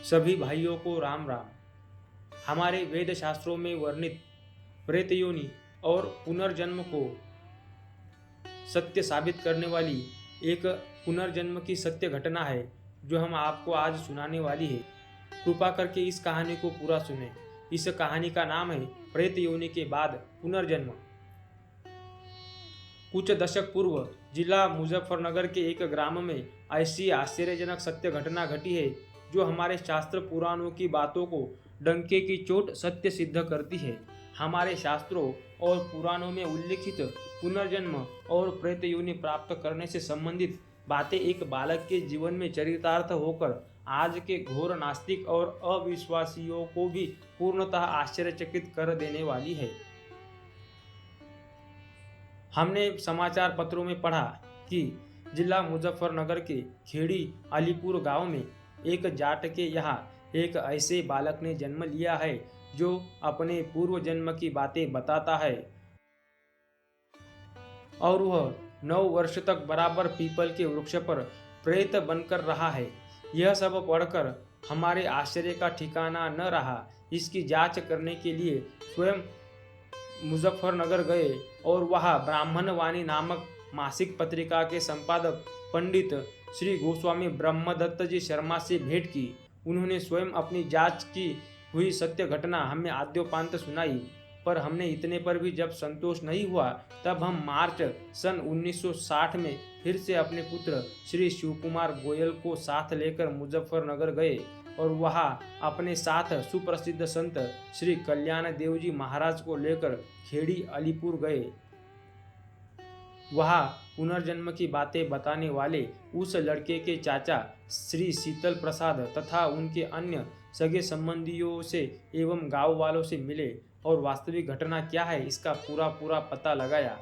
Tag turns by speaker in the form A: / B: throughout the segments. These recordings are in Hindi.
A: सभी भाइयों को राम राम। हमारे वेद शास्त्रों में वर्णित प्रेत योनि और पुनर्जन्म को सत्य साबित करने वाली एक पुनर्जन्म की सत्य घटना है जो हम आपको आज सुनाने वाली है। कृपा करके इस कहानी को पूरा सुने। इस कहानी का नाम है प्रेत योनि के बाद पुनर्जन्म। कुछ दशक पूर्व जिला मुजफ्फरनगर के एक ग्राम में ऐसी आश्चर्यजनक सत्य घटना घटी है जो हमारे शास्त्र पुराणों की बातों को डंके की चोट सत्य सिद्ध करती है। हमारे शास्त्रों और पुराणों में उल्लिखित पुनर्जन्म और प्रेत योनि प्राप्त करने से संबंधित बातें एक बालक के जीवन में चरितार्थ होकर आज के घोर नास्तिक और अविश्वासियों को भी पूर्णतः आश्चर्यचकित कर देने वाली है। हमने समाचार पत्रों में पढ़ा कि जिला मुजफ्फरनगर के खेड़ी अलीपुर गांव में एक जाट के यहाँ एक ऐसे बालक ने जन्म लिया है जो अपने पूर्व जन्म की बातें बताता है और वह 9 वर्ष तक बराबर पीपल के वृक्ष पर प्रेत बनकर रहा है। यह सब पढ़कर हमारे आश्चर्य का ठिकाना न रहा। इसकी जांच करने के लिए स्वयं मुजफ्फरनगर गए और वहां ब्राह्मणवाणी नामक मासिक पत्रिका के संपादक पंडित श्री गोस्वामी ब्रह्मदत्त जी शर्मा से भेंट की। उन्होंने स्वयं अपनी जांच की हुई सत्य घटना हमें आद्योपांत सुनाई, पर हमने इतने पर भी जब संतोष नहीं हुआ तब हम मार्च सन 1960 में फिर से अपने पुत्र श्री शिवकुमार गोयल को साथ लेकर मुजफ्फरनगर गए और वहां अपने साथ सुप्रसिद्ध संत श्री कल्याण देव जी महाराज को लेकर खेड़ी अलीपुर गए। वहां पुनर्जन्म की बातें बताने वाले उस लड़के के चाचा श्री शीतल प्रसाद तथा उनके अन्य सगे संबंधियों से एवं गांव वालों से मिले और वास्तविक घटना क्या है इसका पूरा पता लगाया।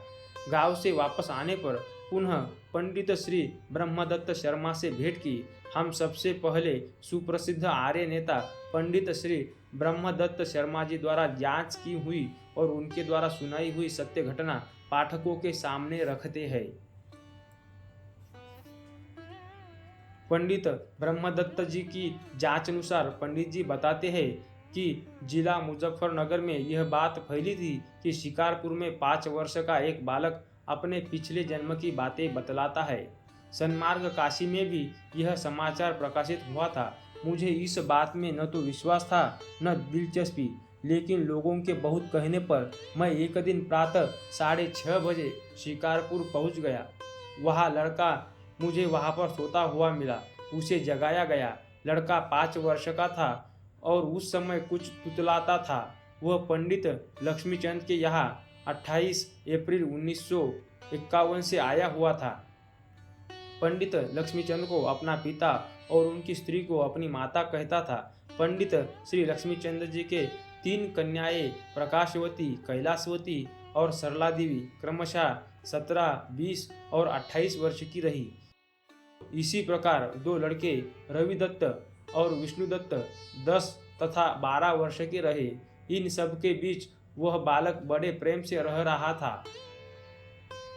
A: गांव से वापस आने पर पुनः पंडित श्री ब्रह्मदत्त शर्मा से भेंट की। हम सबसे पहले सुप्रसिद्ध आर्य नेता पंडित श्री ब्रह्मदत्त शर्मा जी द्वारा जांच की हुई और उनके द्वारा सुनाई हुई सत्य घटना पाठकों के सामने रखते हैं। पंडित ब्रह्मदत्त जी की जांच अनुसार पंडित जी बताते हैं कि जिला मुजफ्फरनगर में यह बात फैली थी कि शिकारपुर में 5 वर्ष का एक बालक अपने पिछले जन्म की बातें बतलाता है। सन्मार्ग काशी में भी यह समाचार प्रकाशित हुआ था। मुझे इस बात में न तो विश्वास था न दिलचस्पी, लेकिन लोगों के बहुत कहने पर मैं एक दिन प्रातः 6:30 बजे शिकारपुर पहुंच गया। वह लड़का मुझे वहां पर सोता हुआ मिला। उसे जगाया गया। लड़का 5 वर्ष का था और उस समय कुछ तुतलाता था। वह पंडित लक्ष्मीचंद के यहाँ 28 अप्रैल 1951 से आया हुआ था। पंडित लक्ष्मीचंद को अपना पिता और उनकी स्त्री को अपनी माता कहता था। पंडित श्री लक्ष्मीचंद जी के 3 कन्याएं प्रकाशवती, कैलाशवती और सरला देवी क्रमशः 17, 20 और 28 वर्ष की रही। इसी प्रकार 2 लड़के रविदत्त और विष्णुदत्त 10 तथा 12 वर्ष के रहे। इन सब के बीच वह बालक बड़े प्रेम से रह रहा था।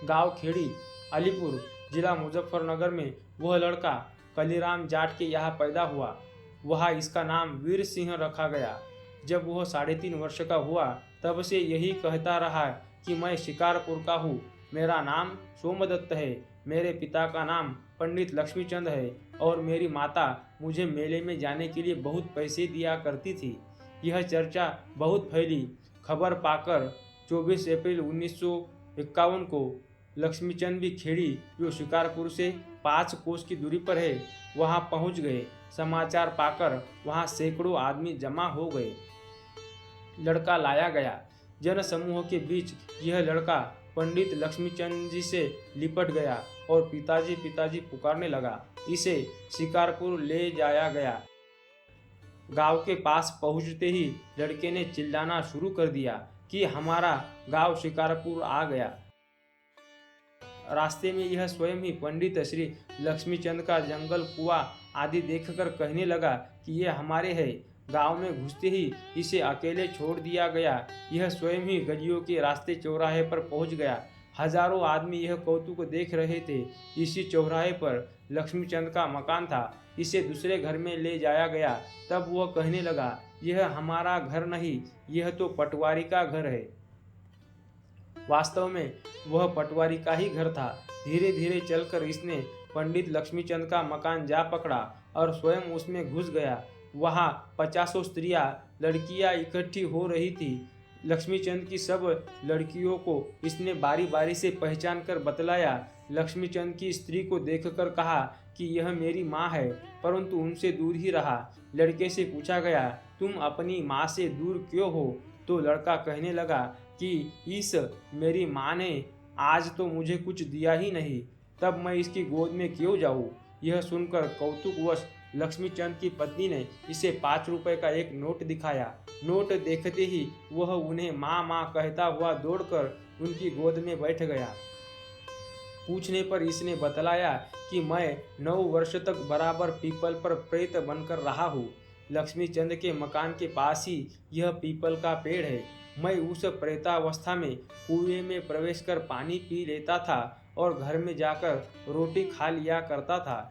A: गांव खेड़ी अलीपुर जिला मुजफ्फरनगर में वह लड़का कलीराम जाट के यहाँ पैदा हुआ। वहाँ इसका नाम वीर सिंह रखा गया। जब वह 3.5 वर्ष का हुआ तब से यही कहता रहा कि मैं शिकारपुर का हूँ। मेरा नाम सोमदत्त है। मेरे पिता का नाम पंडित लक्ष्मीचंद है और मेरी माता मुझे मेले में जाने के लिए बहुत पैसे दिया करती थी। यह चर्चा बहुत फैली। खबर पाकर 24 अप्रैल 1951 को लक्ष्मीचंद भी खेड़ी, जो शिकारपुर से 5 कोस की दूरी पर है, वहां पहुंच गए। समाचार पाकर वहां सैकड़ों आदमी जमा हो गए। लड़का लाया गया। जन समूह के बीच यह लड़का पंडित लक्ष्मीचंद जी से लिपट गया और पिताजी पिताजी पुकारने लगा। इसे शिकारपुर ले जाया गया। गांव के पास पहुंचते ही लड़के ने चिल्लाना शुरू कर दिया कि हमारा गांव शिकारपुर आ गया। रास्ते में यह स्वयं ही पंडित श्री लक्ष्मीचंद का जंगल, कुआं आदि देखकर कहने लगा कि ये हमारे हैं। गांव में घुसते ही इसे अकेले छोड़ दिया गया। यह स्वयं ही गलियों के रास्ते चौराहे पर पहुंच गया। हजारों आदमी यह कौतुक देख रहे थे। इसी चौराहे पर लक्ष्मीचंद का मकान था। इसे दूसरे घर में ले जाया गया। तब वह कहने लगा, यह हमारा घर नहीं, यह तो पटवारी का घर है। वास्तव में वह पटवारी का ही घर था। धीरे धीरे चलकर इसने पंडित लक्ष्मीचंद का मकान जा पकड़ा और स्वयं उसमें घुस गया। वहाँ 50 स्त्रियां लड़कियां इकट्ठी हो रही थी। लक्ष्मीचंद की सब लड़कियों को इसने बारी बारी से पहचान कर बतलाया। लक्ष्मीचंद की स्त्री को देखकर कहा कि यह मेरी माँ है, परंतु उनसे दूर ही रहा। लड़के से पूछा गया, तुम अपनी माँ से दूर क्यों हो? तो लड़का कहने लगा कि इस मेरी माँ ने आज तो मुझे कुछ दिया ही नहीं, तब मैं इसकी गोद में क्यों जाऊँ? यह सुनकर कौतुकवश लक्ष्मीचंद की पत्नी ने इसे 5 रुपए का एक नोट दिखाया। नोट देखते ही वह उन्हें माँ माँ कहता हुआ दौड़कर उनकी गोद में बैठ गया। पूछने पर इसने बतलाया कि मैं 9 वर्ष तक बराबर पीपल पर प्रेत बनकर रहा हूँ। लक्ष्मीचंद के मकान के पास ही यह पीपल का पेड़ है। मैं उस प्रेतावस्था में कुएं में प्रवेश कर पानी पी लेता था और घर में जाकर रोटी खा लिया करता था।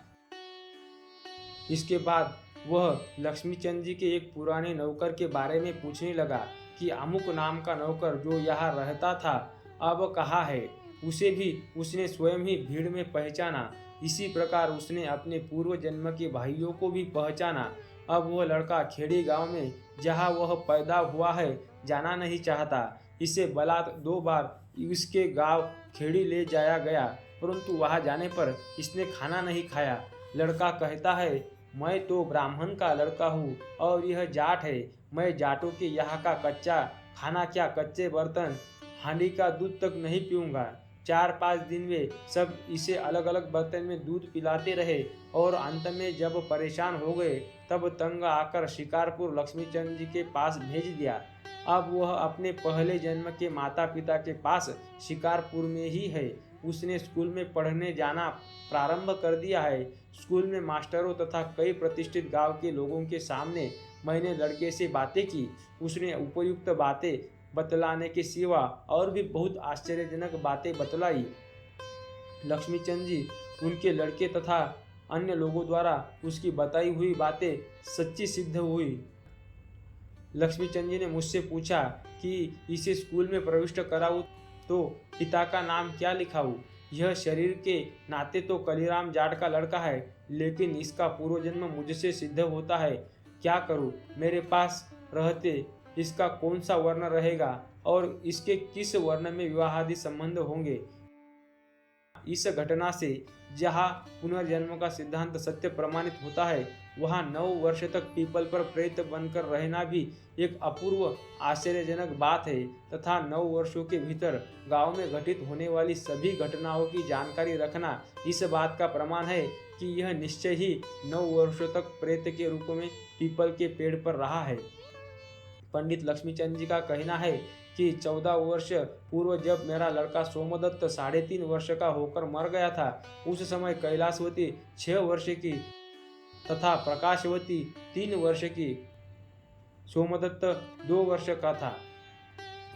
A: इसके बाद वह लक्ष्मीचंद जी के एक पुराने नौकर के बारे में पूछने लगा कि अमुक नाम का नौकर जो यहाँ रहता था अब कहाँ है। उसे भी उसने स्वयं ही भीड़ में पहचाना। इसी प्रकार उसने अपने पूर्व जन्म के भाइयों को भी पहचाना। अब वह लड़का खेड़ी गांव में जहाँ वह पैदा हुआ है जाना नहीं चाहता। इसे बलात् 2 बार इसके गांव खेड़ी ले जाया गया, परंतु वहां जाने पर इसने खाना नहीं खाया। लड़का कहता है, मैं तो ब्राह्मण का लड़का हूँ और यह जाट है। मैं जाटों के यहाँ का कच्चा खाना क्या, कच्चे बर्तन, हांडी का दूध तक नहीं पीऊँगा। 4-5 दिन वे सब इसे अलग अलग बर्तन में दूध पिलाते रहे और अंत में जब परेशान हो गए तब तंग आकर शिकारपुर लक्ष्मीचंद जी के पास भेज दिया। अब वह अपने पहले जन्म के माता पिता के पास शिकारपुर में ही है। उसने स्कूल में पढ़ने जाना प्रारंभ कर दिया है। स्कूल में मास्टरों तथा कई प्रतिष्ठित गांव के लोगों के सामने मैंने लड़के से बातें की। उसने उपयुक्त बातें बतलाने के सिवा और भी बहुत आश्चर्यजनक बातें बतलाई। लक्ष्मीचंद जी, उनके लड़के तथा अन्य लोगों द्वारा उसकी बताई हुई बातें सच्ची सिद्ध हुई। लक्ष्मीचंद जी ने मुझसे पूछा कि इसे स्कूल में प्रविष्ट कराऊं तो पिता का नाम क्या लिखाऊं? यह शरीर के नाते तो कलीराम जाट का लड़का है, लेकिन इसका पूर्व जन्म मुझसे सिद्ध होता है। क्या करूं? मेरे पास रहते इसका कौन सा वर्ण रहेगा और इसके किस वर्ण में विवाहादि संबंध होंगे? इस घटना से जहाँ पुनर्जन्म का सिद्धांत सत्य प्रमाणित होता है, वहाँ 9 वर्ष तक पीपल पर प्रेत बनकर रहना भी एक अपूर्व आश्चर्यजनक बात है तथा 9 वर्षों के भीतर गांव में घटित होने वाली सभी घटनाओं की जानकारी रखना इस बात का प्रमाण है कि यह निश्चय ही 9 वर्षों तक प्रेत के रूप में पीपल के पेड़ पर रहा है। पंडित लक्ष्मीचंद जी का कहना है कि 14 वर्ष पूर्व जब मेरा लड़का सोमदत्त 3.5 वर्ष का होकर मर गया था, उस समय कैलाशवती 6 वर्ष की तथा प्रकाशवती 3 वर्ष की, सोमदत्त 2 वर्ष का था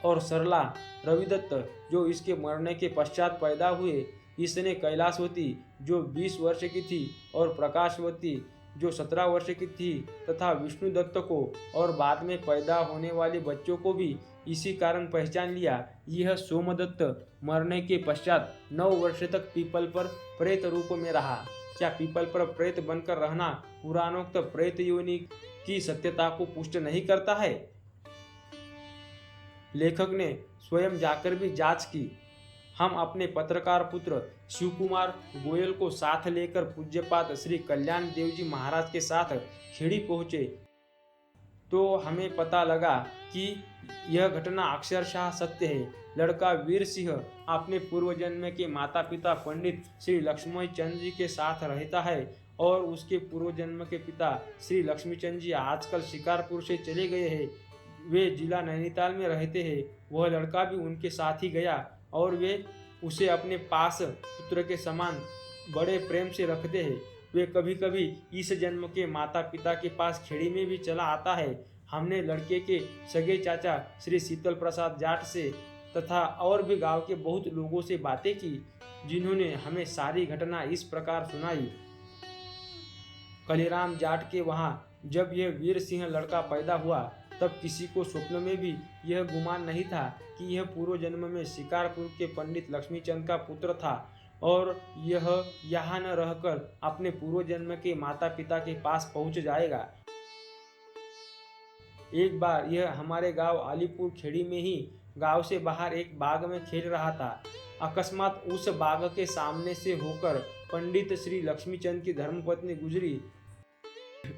A: और सरला रविदत्त जो इसके मरने के पश्चात पैदा हुए। इसने कैलाशवती जो 20 वर्ष की थी और प्रकाशवती जो 17 वर्ष की थी तथा विष्णुदत्त को और बाद में पैदा होने वाले बच्चों को भी इसी कारण पहचान लिया। यह सोमदत्त मरने के पश्चात 9 वर्ष तक पीपल पर प्रेत रूप में रहा। क्या पीपल पर प्रेत बनकर रहना पुराणोक्त प्रेत योनि की सत्यता को पुष्ट नहीं करता है? लेखक ने स्वयं जाकर भी जांच की। हम अपने पत्रकार पुत्र शिवकुमार गोयल को साथ लेकर पूज्यपाद श्री कल्याण देव जी महाराज के साथ खेड़ी पहुँचे तो हमें पता लगा कि यह घटना अक्षरशः सत्य है। लड़का वीर सिंह अपने पूर्व जन्म के माता पिता पंडित श्री लक्ष्मीचंद जी के साथ रहता है और उसके पूर्व जन्म के पिता श्री लक्ष्मीचंद जी आजकल शिकारपुर से चले गए हैं। वे जिला नैनीताल में रहते हैं। वह लड़का भी उनके साथ ही गया और वे उसे अपने पास पुत्र के समान बड़े प्रेम से रखते हैं। वे कभी कभी इस जन्म के माता पिता के पास खेड़ी में भी चला आता है। हमने लड़के के सगे चाचा श्री शीतल प्रसाद जाट से तथा और भी गांव के बहुत लोगों से बातें की, जिन्होंने हमें सारी घटना इस प्रकार सुनाई। कलीराम जाट के वहाँ जब यह वीर सिंह लड़का पैदा हुआ, तब किसी को स्वप्न में भी यह गुमान नहीं था कि यह पूर्व जन्म में शिकारपुर के पंडित लक्ष्मीचंद का पुत्र था और यह यहाँ न रहकर अपने पूर्व जन्म के माता पिता के पास पहुँच जाएगा। एक बार यह हमारे गांव अलीपुर खेड़ी में ही गांव से बाहर एक बाग में खेल रहा था। अकस्मात उस बाग के सामने से होकर पंडित श्री लक्ष्मीचंद की धर्मपत्नी गुजरी।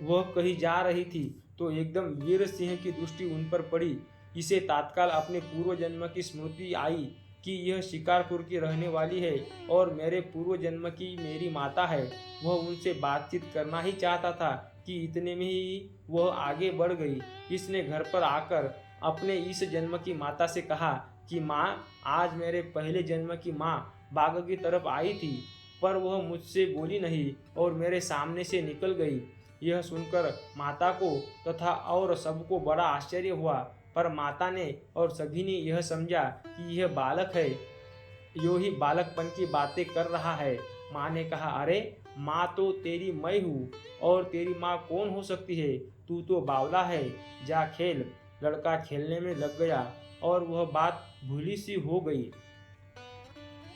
A: वह कहीं जा रही थी तो एकदम वीर सिंह की दृष्टि उन पर पड़ी। इसे तत्काल अपने पूर्व जन्म की स्मृति आई कि यह शिकारपुर की रहने वाली है और मेरे पूर्व जन्म की मेरी माता है। वह उनसे बातचीत करना ही चाहता था कि इतने में ही वह आगे बढ़ गई। इसने घर पर आकर अपने इस जन्म की माता से कहा कि माँ, आज मेरे पहले जन्म की माँ बाग की तरफ आई थी, पर वह मुझसे बोली नहीं और मेरे सामने से निकल गई। यह सुनकर माता को तथा और सबको बड़ा आश्चर्य हुआ, पर माता ने और सभी ने यह समझा कि यह बालक है, यो ही बालकपन की बातें कर रहा है। माँ ने कहा, अरे माँ तो तेरी मैं हूँ और तेरी माँ कौन हो सकती है? तू तो बावला है, जा खेल। लड़का खेलने में लग गया और वह बात भूली सी हो गई।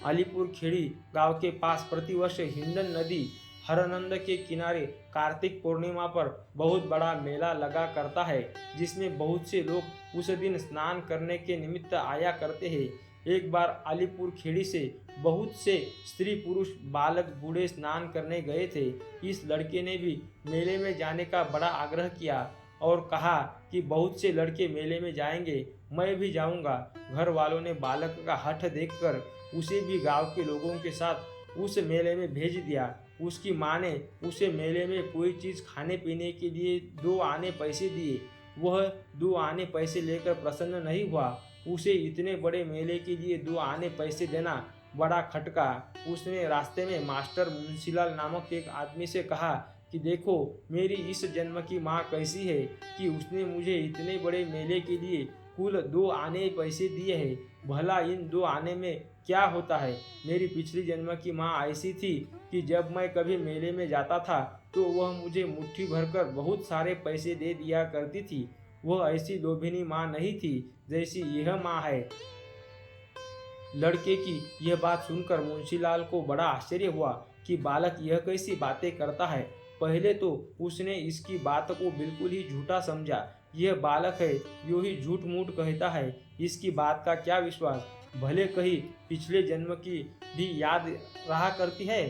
A: अलीपुर खेड़ी गांव के पास प्रतिवर्ष हिंडन नदी हरनंद के किनारे कार्तिक पूर्णिमा पर बहुत बड़ा मेला लगा करता है, जिसमें बहुत से लोग उस दिन स्नान करने के निमित्त आया करते हैं। एक बार अलीपुर खेड़ी से बहुत से स्त्री पुरुष बालक बूढ़े स्नान करने गए थे। इस लड़के ने भी मेले में जाने का बड़ा आग्रह किया और कहा कि बहुत से लड़के मेले में जाएंगे, मैं भी जाऊंगा। घर वालों ने बालक का हठ देखकर उसे भी गांव के लोगों के साथ उस मेले में भेज दिया। उसकी माँ ने उसे मेले में कोई चीज़ खाने पीने के लिए 2 आने पैसे दिए। वह 2 आने पैसे लेकर प्रसन्न नहीं हुआ। उसे इतने बड़े मेले के लिए 2 आने पैसे देना बड़ा खटका। उसने रास्ते में मास्टर मुंशीलाल नामक एक आदमी से कहा कि देखो, मेरी इस जन्म की माँ कैसी है कि उसने मुझे इतने बड़े मेले के लिए कुल 2 आने पैसे दिए हैं। भला इन 2 आने में क्या होता है? मेरी पिछली जन्म की माँ ऐसी थी कि जब मैं कभी मेले में जाता था तो वह मुझे मुट्ठी भरकर बहुत सारे पैसे दे दिया करती थी। वह ऐसी लोभिनी माँ नहीं थी जैसी यह माँ है। लड़के की यह बात सुनकर मुंशीलाल को बड़ा आश्चर्य हुआ कि बालक यह कैसी बातें करता है। पहले तो उसने इसकी बात को बिल्कुल ही झूठा समझा। यह बालक है, यो ही झूठ मूठ कहता है, इसकी बात का क्या विश्वास? भले कहीं पिछले जन्म की भी याद रहा करती है।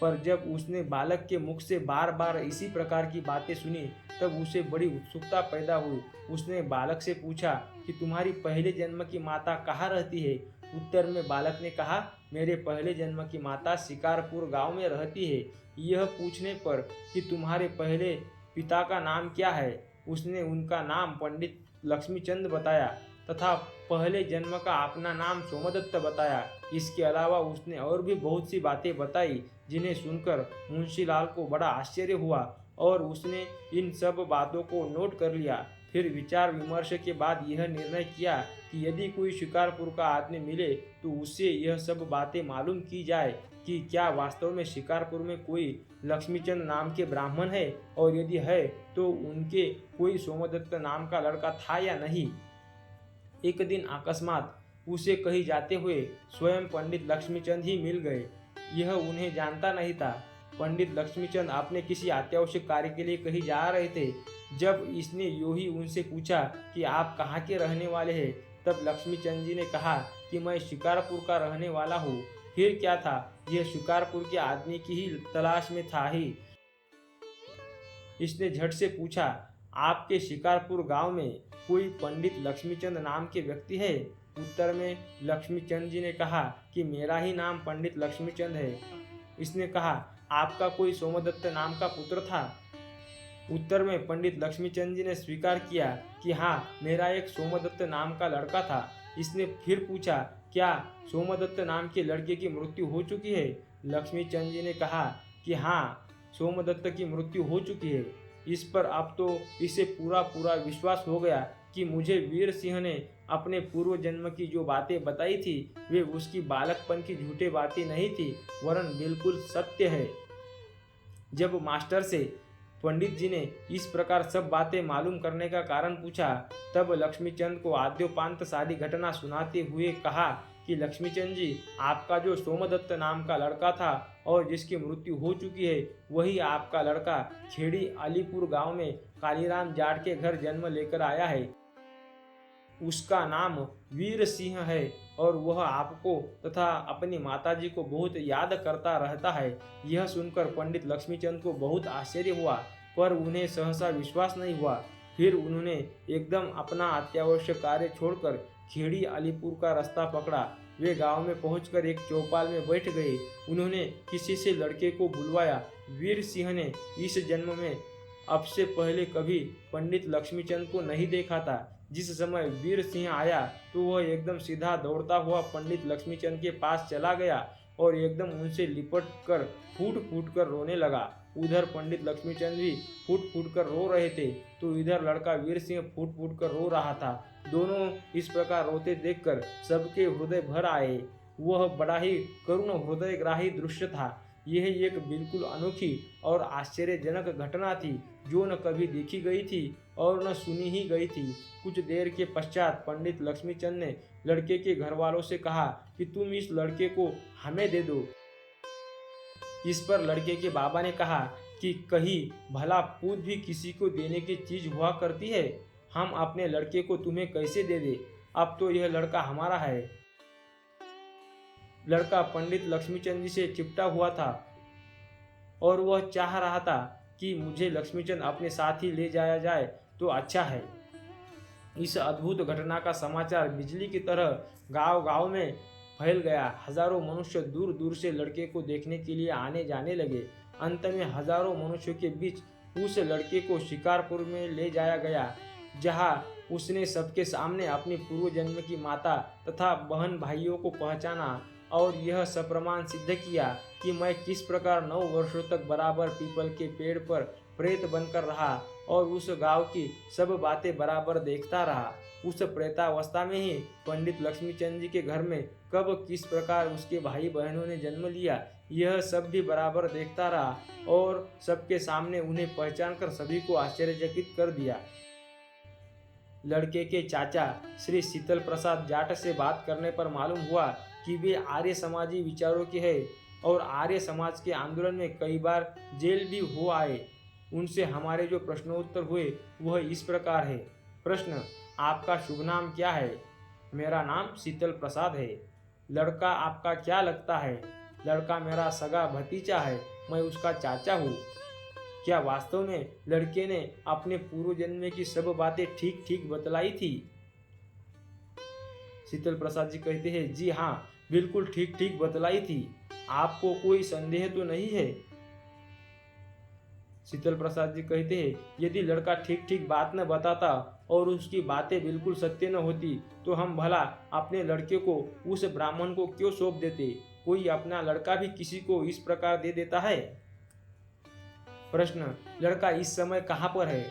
A: पर जब उसने बालक के मुख से बार बार इसी प्रकार की बातें सुनी, तब उसे बड़ी उत्सुकता पैदा हुई। उसने बालक से पूछा कि तुम्हारी पहले जन्म की माता कहाँ रहती है? उत्तर में बालक ने कहा, मेरे पहले जन्म की माता शिकारपुर गांव में रहती है। यह पूछने पर कि तुम्हारे पहले पिता का नाम क्या है, उसने उनका नाम पंडित लक्ष्मीचंद बताया तथा पहले जन्म का अपना नाम सोमदत्त बताया। इसके अलावा उसने और भी बहुत सी बातें बताई, जिन्हें सुनकर मुंशीलाल को बड़ा आश्चर्य हुआ और उसने इन सब बातों को नोट कर लिया। फिर विचार विमर्श के बाद यह निर्णय किया कि यदि कोई शिकारपुर का आदमी मिले तो उससे यह सब बातें मालूम की जाए कि क्या वास्तव में शिकारपुर में कोई लक्ष्मीचंद नाम के ब्राह्मण है, और यदि है तो उनके कोई सोमदत्त नाम का लड़का था या नहीं। एक दिन अकस्मात उसे कहीं जाते हुए स्वयं पंडित लक्ष्मीचंद ही मिल गए। यह उन्हें जानता नहीं था। पंडित लक्ष्मीचंद अपने किसी अत्यावश्यक कार्य के लिए कहीं जा रहे थे। जब इसने यूं ही उनसे पूछा कि आप कहाँ के रहने वाले हैं, तब लक्ष्मीचंद जी ने कहा कि मैं शिकारपुर का रहने वाला हूँ। फिर क्या था, यह शिकारपुर के आदमी की ही तलाश में था ही। इसने झट से पूछा, आपके शिकारपुर गांव में कोई पंडित लक्ष्मीचंद नाम के व्यक्ति है? उत्तर में लक्ष्मीचंद जी ने कहा कि मेरा ही नाम पंडित लक्ष्मीचंद है। इसने कहा, आपका कोई सोमदत्त नाम का पुत्र था? उत्तर में पंडित लक्ष्मीचंद जी ने स्वीकार किया कि हाँ, मेरा एक सोमदत्त नाम का लड़का था। इसने फिर पूछा, क्या सोमदत्त नाम के लड़के की मृत्यु हो चुकी है? लक्ष्मीचंद जी ने कहा कि हाँ, सोमदत्त की मृत्यु हो चुकी है। इस पर अब तो इसे पूरा विश्वास हो गया कि मुझे वीर सिंह ने अपने पूर्व जन्म की जो बातें बताई थी वे उसकी बालकपन की झूठे बातें नहीं थी, वरन बिल्कुल सत्य है। जब मास्टर से पंडित जी ने इस प्रकार सब बातें मालूम करने का कारण पूछा, तब लक्ष्मीचंद को आद्योपांत सारी घटना सुनाते हुए कहा कि लक्ष्मीचंद जी, आपका जो सोमदत्त नाम का लड़का था और जिसकी मृत्यु हो चुकी है, वही आपका लड़का खेड़ी अलीपुर गांव में कालीराम जाट के घर जन्म लेकर आया है। उसका नाम वीर सिंह है और वह आपको तथा अपनी माताजी को बहुत याद करता रहता है। यह सुनकर पंडित लक्ष्मीचंद को बहुत आश्चर्य हुआ, पर उन्हें सहसा विश्वास नहीं हुआ। फिर उन्होंने एकदम अपना अत्यावश्यक कार्य छोड़कर खेड़ी अलीपुर का रास्ता पकड़ा। वे गांव में पहुंचकर एक चौपाल में बैठ गए। उन्होंने किसी से लड़के को बुलवाया। वीर सिंह ने इस जन्म में अब से पहले कभी पंडित लक्ष्मीचंद को नहीं देखा था। जिस समय वीर सिंह आया तो वह एकदम सीधा दौड़ता हुआ पंडित लक्ष्मीचंद के पास चला गया और एकदम उनसे लिपट कर फूट फूट कर रोने लगा। उधर पंडित लक्ष्मीचंद भी फूट फूट कर रो रहे थे, तो इधर लड़का वीर सिंह फूट फूट कर रो रहा था। दोनों इस प्रकार रोते देखकर सबके हृदय भर आए। वह बड़ा ही करुण हृदयग्राही दृश्य था। यह एक बिल्कुल अनोखी और आश्चर्यजनक घटना थी, जो न कभी देखी गई थी और न सुनी ही गई थी। कुछ देर के पश्चात पंडित लक्ष्मीचंद ने लड़के के घर वालों से कहा कि तुम इस लड़के को हमें दे दो। इस पर लड़के के बाबा ने कहा कि कहीं भला पूत भी किसी को देने की चीज हुआ करती है। हम अपने लड़के को तुम्हें कैसे दे दे, अब तो यह लड़का हमारा है। लड़का पंडित लक्ष्मीचंद जी से चिपटा हुआ था और वह चाह रहा था कि मुझे लक्ष्मीचंद अपने साथ ही ले जाया जाए तो अच्छा है। इस अद्भुत घटना का समाचार बिजली की तरह गांव-गांव में फैल गया। हजारों मनुष्य दूर दूर से लड़के को देखने के लिए आने जाने लगे। अंत में हजारों मनुष्यों के बीच उस लड़के को शिकारपुर में ले जाया गया, जहां उसने सबके सामने अपनी पूर्व जन्म की माता तथा बहन भाइयों को पहचाना और यह सप्रमाण सिद्ध किया कि मैं किस प्रकार 9 वर्षों तक बराबर पीपल के पेड़ पर प्रेत बनकर रहा और उस गांव की सब बातें बराबर देखता रहा। उस प्रेतावस्था में ही पंडित लक्ष्मीचंद जी के घर में कब किस प्रकार उसके भाई बहनों ने जन्म लिया, यह सब भी बराबर देखता रहा और सबके सामने उन्हें पहचान कर सभी को आश्चर्यचकित कर दिया। लड़के के चाचा श्री शीतल प्रसाद जाट से बात करने पर मालूम हुआ कि वे आर्य समाजी विचारों के हैं और आर्य समाज के आंदोलन में कई बार जेल भी हो आए। उनसे हमारे जो प्रश्नोत्तर हुए वह इस प्रकार है। प्रश्न, आपका शुभ नाम क्या है? मेरा नाम शीतल प्रसाद है। लड़का आपका क्या लगता है? लड़का मेरा सगा भतीजा है, मैं उसका चाचा हूँ। क्या वास्तव में लड़के ने अपने पूर्व जन्म की सब बातें ठीक ठीक बतलाई थी? शीतल प्रसाद जी कहते हैं, जी हाँ, बिल्कुल ठीक ठीक बतलाई थी। आपको कोई संदेह तो नहीं है? शीतल प्रसाद जी कहते हैं, यदि लड़का ठीक ठीक बात न बताता और उसकी बातें बिल्कुल सत्य न होती तो हम भला अपने लड़के को उस ब्राह्मण को क्यों सौंप देते? कोई अपना लड़का भी किसी को इस प्रकार दे देता है? प्रश्न, लड़का इस समय कहाँ पर है?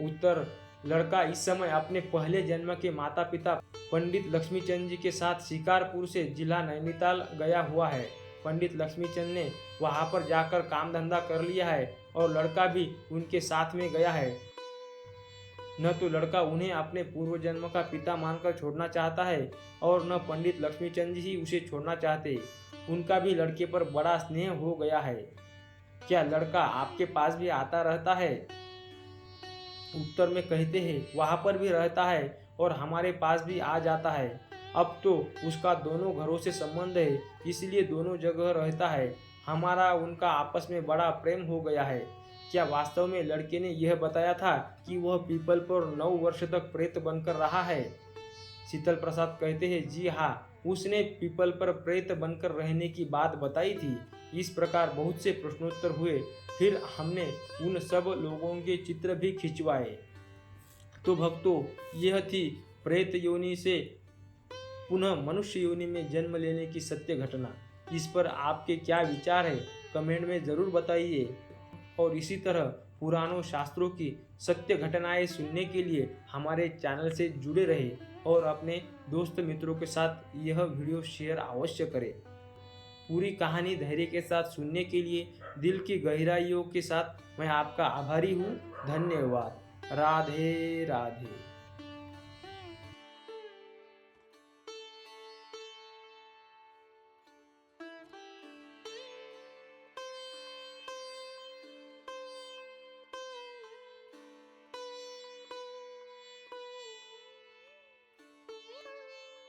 A: उत्तर, लड़का इस समय अपने पहले जन्म के माता पिता पंडित लक्ष्मीचंद जी के साथ शिकारपुर से जिला नैनीताल गया हुआ है। पंडित लक्ष्मीचंद ने वहां पर जाकर काम धंधा कर लिया है और लड़का भी उनके साथ में गया है। न तो लड़का उन्हें अपने पूर्व जन्म का पिता मानकर छोड़ना चाहता है और न पंडित लक्ष्मीचंद जी ही उसे छोड़ना चाहते। उनका भी लड़के पर बड़ा स्नेह हो गया है। क्या लड़का आपके पास भी आता रहता है? उत्तर में कहते हैं, वहां पर भी रहता है और हमारे पास भी आ जाता है। अब तो उसका दोनों घरों से संबंध है, इसलिए दोनों जगह रहता है। हमारा उनका आपस में बड़ा प्रेम हो गया है। क्या वास्तव में लड़के ने यह बताया था कि वह पीपल पर 9 वर्ष तक प्रेत बनकर रहा है? शीतल प्रसाद कहते हैं, जी हाँ, उसने पीपल पर प्रेत बनकर रहने की बात बताई थी। इस प्रकार बहुत से प्रश्नोत्तर हुए। फिर हमने उन सब लोगों के चित्र भी खिंचवाए। तो भक्तों, यह थी प्रेत योनि से पुनः मनुष्य योनि में जन्म लेने की सत्य घटना। इस पर आपके क्या विचार है, कमेंट में ज़रूर बताइए। और इसी तरह पुरानों शास्त्रों की सत्य घटनाएं सुनने के लिए हमारे चैनल से जुड़े रहे और अपने दोस्त मित्रों के साथ यह वीडियो शेयर अवश्य करें। पूरी कहानी धैर्य के साथ सुनने के लिए दिल की गहराइयों के साथ मैं आपका आभारी हूँ। धन्यवाद। राधे राधे।